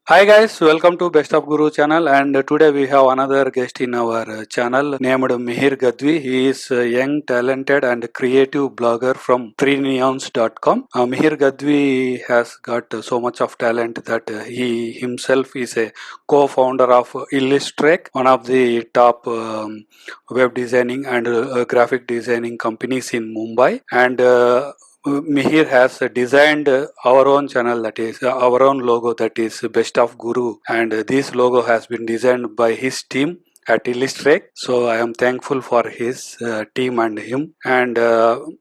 Hi guys, welcome to Best of Guru channel, and today we have another guest in our channel named Mihir Gadvi. He is a young, talented and creative blogger from 3neons.com. Mihir Gadvi has got so much of talent that he himself is a co-founder of Illustrate, one of the top web designing and graphic designing companies in Mumbai, and Mihir has designed our own channel, that is our own logo, that is Best of Guru, and this logo has been designed by his team at Illustrate. So I am thankful for his team and him. And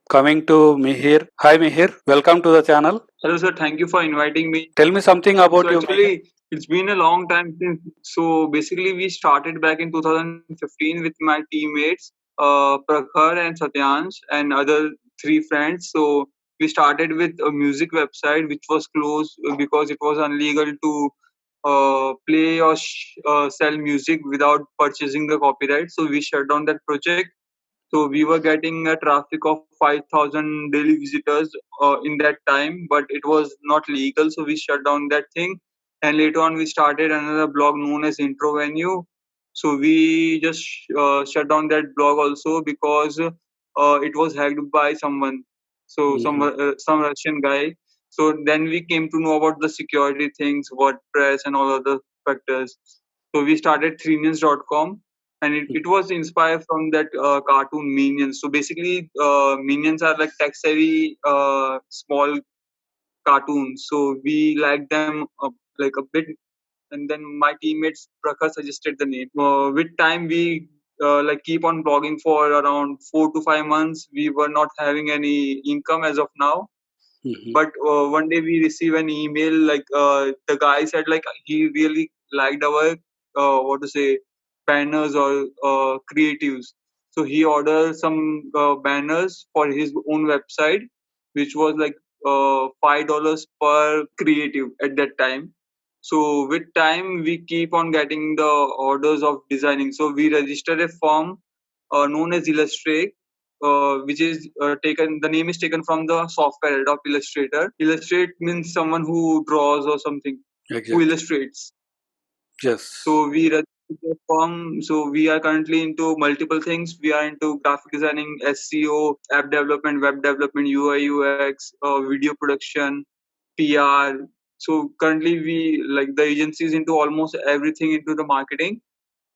coming to Mihir, hi Mihir, welcome to the channel. Hello, sir. Thank you for inviting me. Tell me something about So you. actually, it's been a long time since. So basically, we started back in 2015 with my teammates, Prakhar and Satyansh, and other three friends. So we started with a music website which was closed because it was illegal to play or sell music without purchasing the copyright. So we shut down that project. So we were getting a traffic of 5,000 daily visitors in that time, but it was not legal. So we shut down that thing. And later on, we started another blog known as Intro Venue. So we just shut down that blog also because it was hacked by someone. So some Russian guy. So then we came to know about the security things, WordPress, and all other factors. So we started 3neons.com, and it was inspired from that cartoon Minions. So basically, Minions are like tech savvy small cartoons. So we like them like a bit, and then my teammates Prakhar suggested the name. With time, we like keep on blogging for around 4 to 5 months. We were not having any income as of now. But one day we receive an email like the guy said like he really liked our what to say banners or creatives. So he ordered some banners for his own website, which was like $5 per creative at that time. So with time we keep on getting the orders of designing. So we registered a firm known as Illustrate, which is taken. The name is taken from the software Adobe Illustrator. Illustrate means someone who draws or something, who illustrates. Yes. So we registered the firm. So we are currently into multiple things. We are into graphic designing, SEO, app development, web development, UI, UX, video production, PR. So currently we like the agency is into almost everything into the marketing,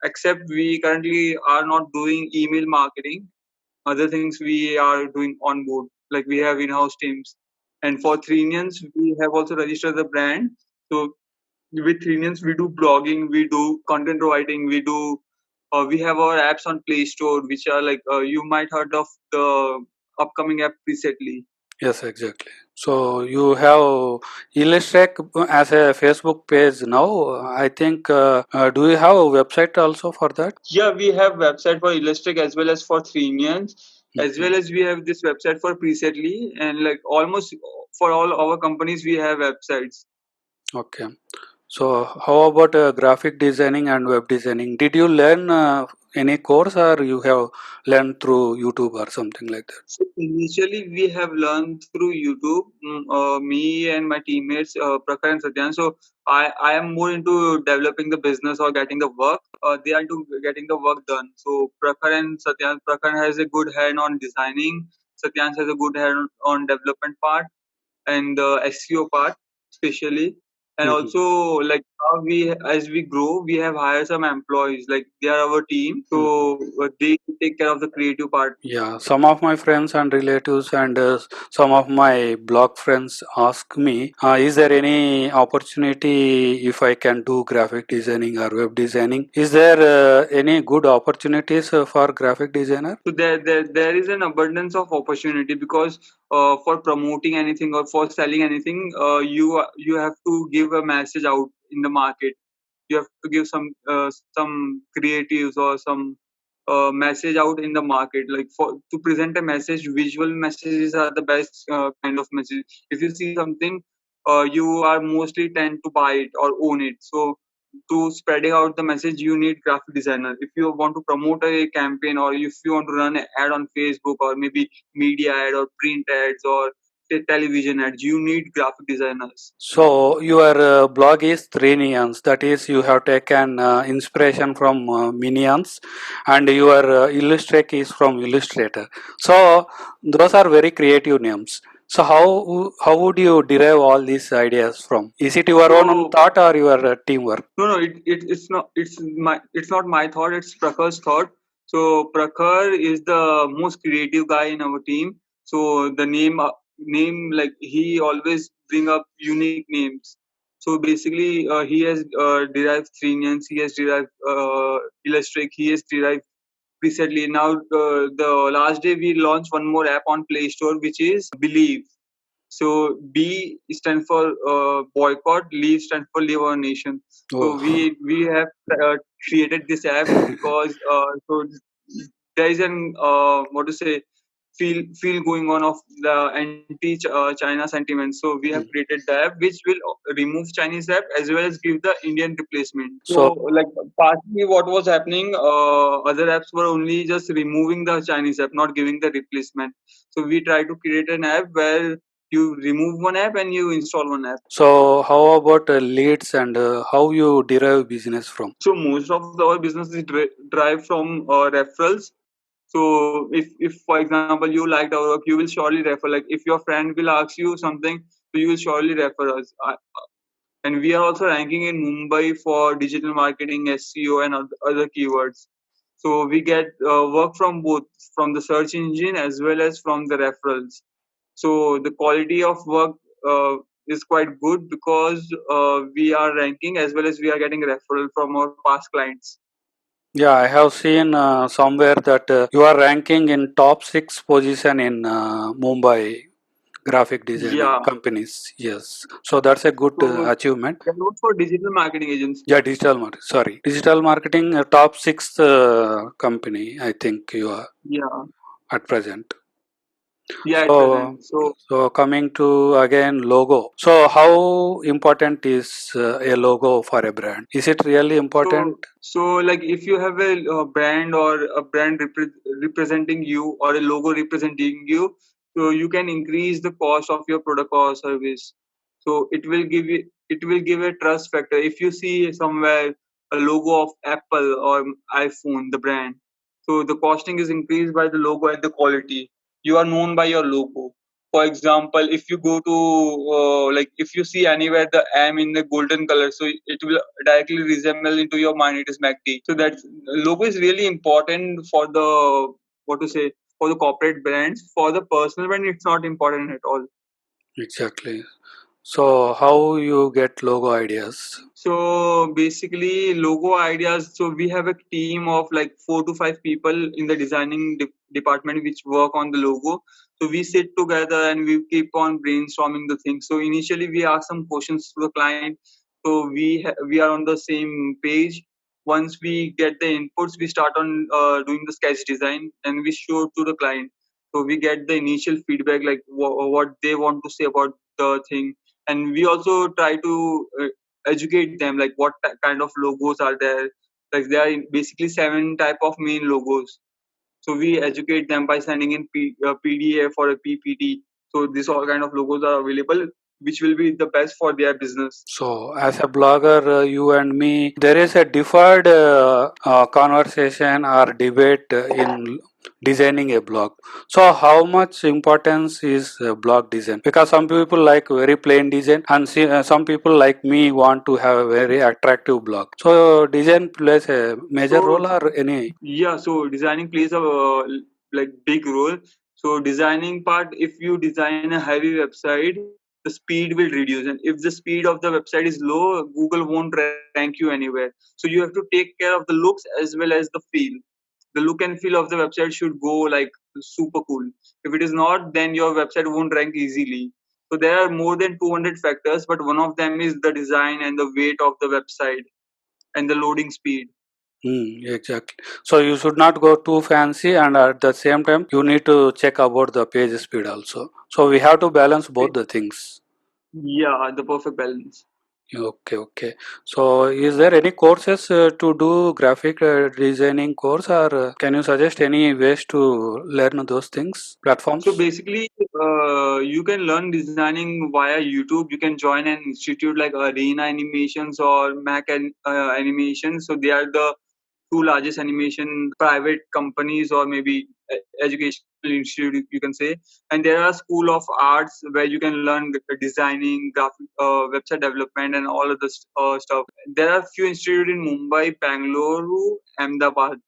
except we currently are not doing email marketing. Other things we are doing on board, like we have in-house teams. And for 3neons, we have also registered the brand. So with 3neons, we do blogging, we do content writing, we have our apps on Play Store, which are like you might heard of the upcoming app Presetly. Yes, exactly. So you have Illustrate as a Facebook page now. I think. Do you have a website also for that? Yeah, we have website for Illustric as well as for 3neons, as well as we have this website for Presetly, and like almost for all our companies we have websites. Okay. So how about graphic designing and web designing? Did you learn any course, or you have learned through YouTube or something like that? So initially, we have learned through YouTube. Me and my teammates, Prakhar and Satyan. So I am more into developing the business or getting the work. They are into getting the work done. So Prakhar and Satyan, Prakhar has a good hand on designing. Satyan has a good hand on development part and the SEO part, especially. And also, like how we as we grow, we have hired some employees. Like they are our team, so they take care of the creative part. Yeah, some of my friends and relatives and some of my blog friends ask me, is there any opportunity if I can do graphic designing or web designing? Is there any good opportunities for graphic designer? So there is an abundance of opportunity because for promoting anything or for selling anything, you have to give a message out in the market. You have to give some creatives or some message out in the market. Like for to present a message, visual messages are the best kind of message. If you see something, you are mostly tend to buy it or own it. So to spreading out the message, you need graphic designer. If you want to promote a campaign or if you want to run an ad on Facebook or maybe media ad or print ads or television ads. You need graphic designers. So your blog is three neons. That is, you have taken inspiration from Minions, and your Illustrate is from Illustrator. So those are very creative names. So how would you derive all these ideas from? Is it your own So thought or your teamwork? no, it's not my thought. It's Prakhar's thought. So Prakhar is the most creative guy in our team. So the name like he always bring up unique names. So basically, he has derived Trinians, he has derived Illustrate, he has derived recently. Now the last day we launched one more app on Play Store, which is Believe. So B stands for boycott, leave stands for leave our nation. So Oh, we have created this app because so there is an what to say feel going on of the anti China sentiment. So we have mm. created the app which will remove Chinese app as well as give the Indian replacement. So So like partly what was happening, other apps were only just removing the Chinese app, not giving the replacement. So we try to create an app where you remove one app and you install one app. so how about leads and how you derive business from? So most of our business is derived from referrals. So if for example you liked our work, you will surely refer. Like if your friend will ask you something, so you will surely refer us. And we are also ranking in Mumbai for digital marketing, SEO, and other keywords. So we get work from both, from the search engine as well as from the referrals. So the quality of work is quite good because we are ranking as well as we are getting referral from our past clients. Yeah, I have seen somewhere that you are ranking in top six position in Mumbai graphic designing Yeah. companies. Yes, so that's a good So achievement. that was for digital marketing agents. Yeah, digital marketing top six company. I think you are Yeah. at present. Yeah, at So present. So so coming to again logo. So how important is a logo for a brand? Is it really important? so like if you have a brand or a brand representing you or a logo representing you, so you can increase the cost of your product or service. So it will give a trust factor. If you see somewhere a logo of Apple or iPhone, the brand, so the costing is increased by the logo and the quality. You are known by your logo. For example, if you go to like if you see anywhere the M in the golden color, so it will directly resemble into your mind it is MACD. So that logo is really important for the what to say for the corporate brands. For the personal brand, it's not important at all. Exactly. So how you get logo ideas? So basically, logo ideas. So we have a team of like 4 to 5 people in the designing department which work on the logo. So we sit together and we keep on brainstorming the things. So initially, we ask some questions to the client. So we are on the same page. Once we get the inputs, we start on doing the sketch design and we show to the client. So we get the initial feedback like what they want to say about the thing, and we also try to educate them like what kind of logos are there. Like there are basically 7 type of main logos. So we educate them by sending in PDF or a PPT. So this all kind of logos are available which will be the best for their business. So, as a blogger, you and me, there is a deferred conversation or debate in designing a blog. So, how much importance is blog design? Because some people like very plain design, and some people like me want to have a very attractive blog. So, design plays a major So role or any? yeah, so designing plays a like big role. So designing part, if you design a heavy website, the speed will reduce, and if the speed of the website is low, Google won't rank you anywhere. So you have to take care of the looks as well as the feel. The look and feel of the website should go like super cool. If it is not, then your website won't rank easily. So there are more than 200 factors, but one of them is the design and the weight of the website and the loading speed. Exactly. So you should not go too fancy, and at the same time, you need to check about the page speed also. So we have to balance both the things. Yeah, the perfect balance. Okay, okay. So, is there any courses to do graphic designing course, or can you suggest any ways to learn those things, So platforms? basically, you can learn designing via YouTube. You can join an institute like Arena Animations or Animations. So they are the two largest animation private companies, or maybe educational institute you can say. And there are school of arts where you can learn designing, graphic, website development, and all of this stuff. There are few institutes in Mumbai, Bangalore, Ahmedabad,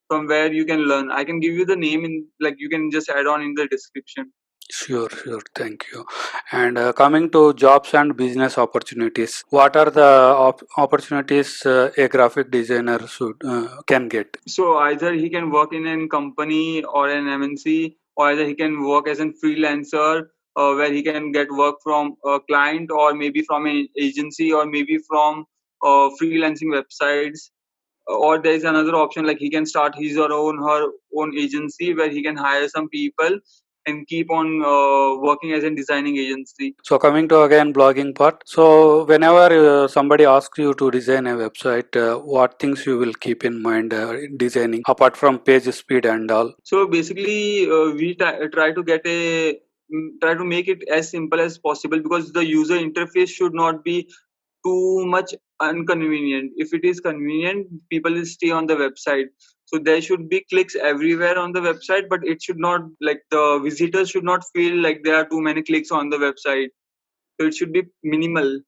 from where you can learn. I can give you the name in, like, you can just add on in the description. Sure, sure. Thank you. And coming to jobs and business opportunities, what are the opportunities a graphic designer should can get? So either he can work in a company or an MNC, or either he can work as a freelancer, where he can get work from a client, or maybe from an agency, or maybe from freelancing websites. Or there is another option, like he can start his or her own agency where he can hire some people and keep on working as a designing agency. So coming to again blogging part. So whenever somebody asks you to design a website, what things you will keep in mind in designing apart from page speed and all? So basically, we try to get try to make it as simple as possible, because the user interface should not be too much inconvenient. If it is convenient, people will stay on the website. So there should be clicks everywhere on the website, but it should not, like, the visitors should not feel like there are too many clicks on the website. So it should be minimal.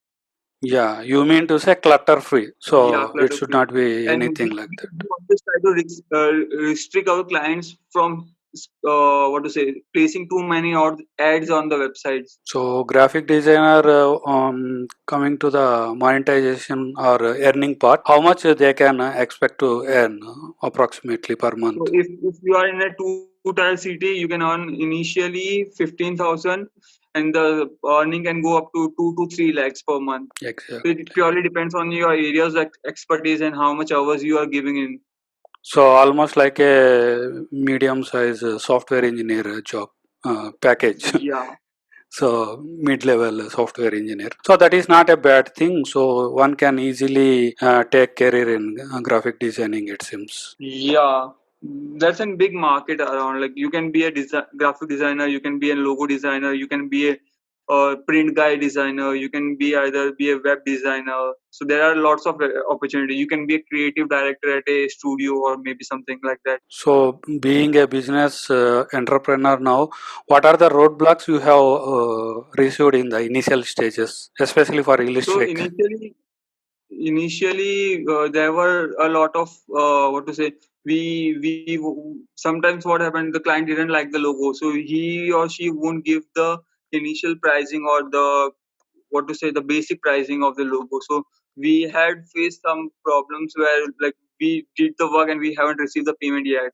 Yeah, you mean to say clutter free. Yeah, So it clutter should free. not be And anything like that. we always try to restrict our clients from what to say, placing too many ads on the websites. So graphic designer coming to the monetization or earning part, how much they can expect to earn approximately per So month? if you are in a two-tier city, you can earn initially 15,000, and the earning can go up to 2 to 3 lakhs per month. So Exactly. it purely depends on your areas of expertise and how much hours you are giving in. So almost like a medium size software engineer job package. Yeah. So mid-level software engineer. So that is not a bad thing. So one can easily take career in graphic designing. It seems. Yeah, that's a big market around. Like, you can be a graphic designer, you can be a logo designer, you can be a print guide designer, you can be either be a web designer. So there are lots of opportunity. You can be a creative director at a studio, or maybe something like that. So being a business entrepreneur now, what are the roadblocks you have received in the initial stages, especially for So illustrate? initially there were a lot of what to say, sometimes what happened, the client didn't like the logo, so he or she won't give the initial pricing, or the, what to say, the basic pricing of the logo. So we had faced some problems where, like, we did the work and we haven't received the payment yet.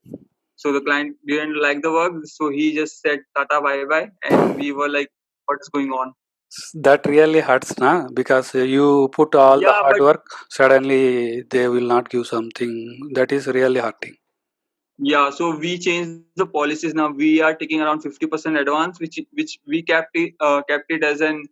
So the client didn't like the work, so he just said tata bye bye, and we were like, what's going on? That really hurts, na? Because you put all the Yeah, hard but work, suddenly they will not give something. That is really hurting. yeah, so we changed the policies. Now we are taking around 50% advance, which we kept it as an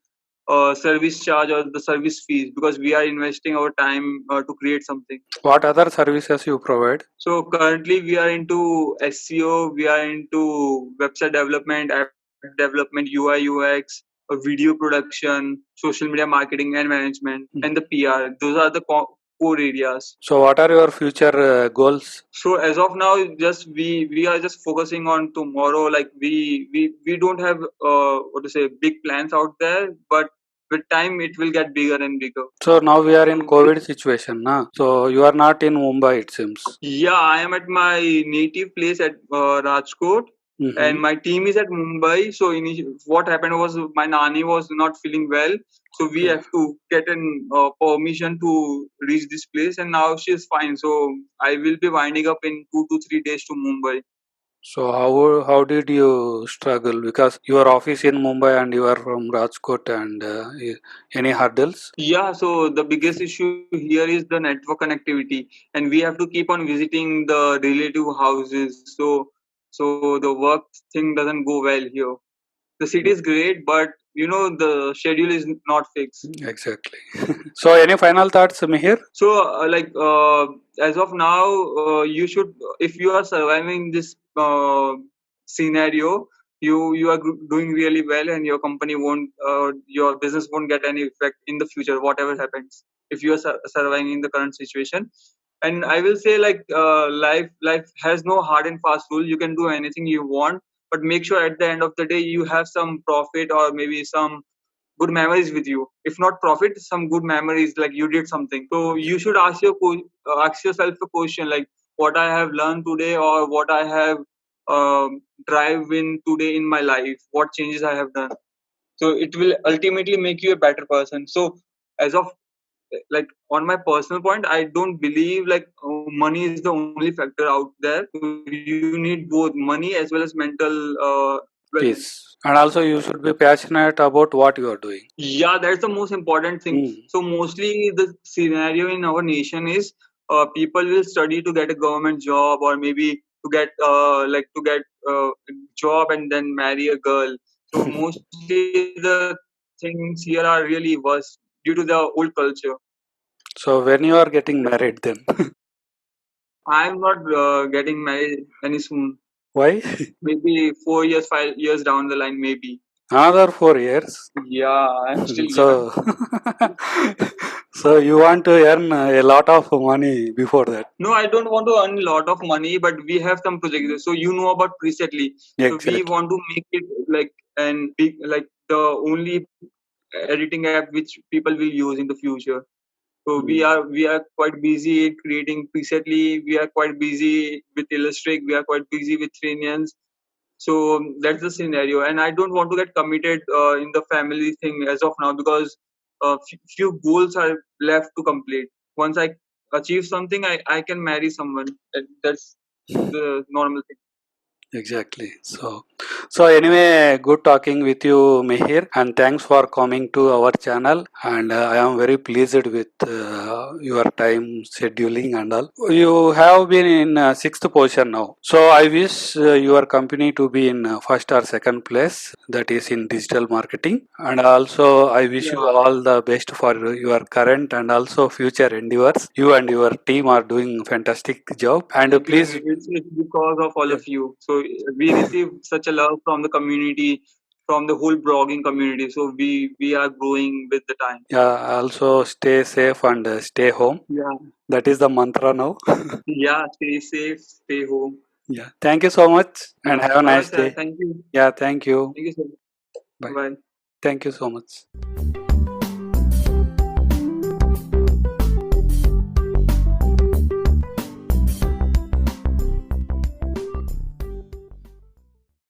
service charge, or the service fees, because we are investing our time to create something. What other services you provide? So currently we are into SEO, we are into website development, app development, UI UX, video production, social media marketing and management, and the PR. Those are the core areas. So what are your future goals? So as of now, just we are just focusing on tomorrow. Like, we don't have what to say, big plans out there, but with time it will get bigger and bigger. So now we are in So COVID situation, na? So you are not in Mumbai, it seems. yeah, I am at my native place at Rajkot, Mm-hmm. and my team is at Mumbai. So what happened was, my nani was not feeling well, so we Okay. have to get an permission to reach this place, and now she is fine. So I will be winding up in 2 to 3 days to Mumbai. So how did you struggle? Because your office in Mumbai and you are from Rajkot and any hurdles? Yeah, so the biggest issue here is the network connectivity, and we have to keep on visiting the relative houses. So the work thing doesn't go well here. The city is great, but the schedule is not fixed. Exactly. So, any final thoughts, Mihir? So, as of now, you should, if you are surviving this scenario, you are doing really well, and your company won't, your business won't get any effect in the future, whatever happens. If you are surviving in the current situation, and I will say, like, life has no hard and fast rule. You can do anything you want, but make sure at the end of the day you have some profit, or maybe some good memories with you. If not profit, some good memories, like you did something. So you should ask yourself a question, like, what I have learned today, or what I have drive in today in my life, what changes I have done. So it will ultimately make you a better person. So, as of, like, on my personal point, I don't believe, like, money is the only factor out there. You need both money as well as mental wellness. Peace. And also, you should be passionate about what you are doing. Yeah, that's the most important thing. So mostly the scenario in our nation is, people will study to get a government job, or maybe to get a job and then marry a girl. So mostly the things here are really worse due to the old culture. So, when you are getting married, then I'm not getting married any soon. why? Maybe 4 years, 5 years down the line, maybe. Another 4 years. Yeah, I'm still young. So, so you want to earn a lot of money before that. No, I don't want to earn a lot of money, but we have some projects. So you know about Presetly. So we Exactly. want to make it like and big, like the only editing app which people will use in the future. So we are quite busy in creating Presetly. We are quite busy with Illustrate. We are quite busy with Trinians. So that's the scenario, and I don't want to get committed in the family thing as of now, because few goals are left to complete. Once I achieve something, I can marry someone. That's the normal thing. Exactly. So anyway, good talking with you, Mihir, and thanks for coming to our channel. And I am very pleased with your time scheduling and all. You have been in sixth position now. So I wish your company to be in first or second place. That is in digital marketing. And also I wish you Yeah. all the best for your current and also future endeavors. You and your team are doing fantastic job. And Thank you. please. It's because of all Yeah. of you. So we receive such a love from the community, from the whole blogging community. So we are growing with the time. Yeah, also stay safe and stay home. Yeah. That is the mantra now. Yeah. Stay safe. Stay home. Yeah. Thank you so much and Yeah. have a Bye bye, nice sir. day. Thank you. Yeah, thank you. Thank you, sir. Bye. Bye. Thank you so much.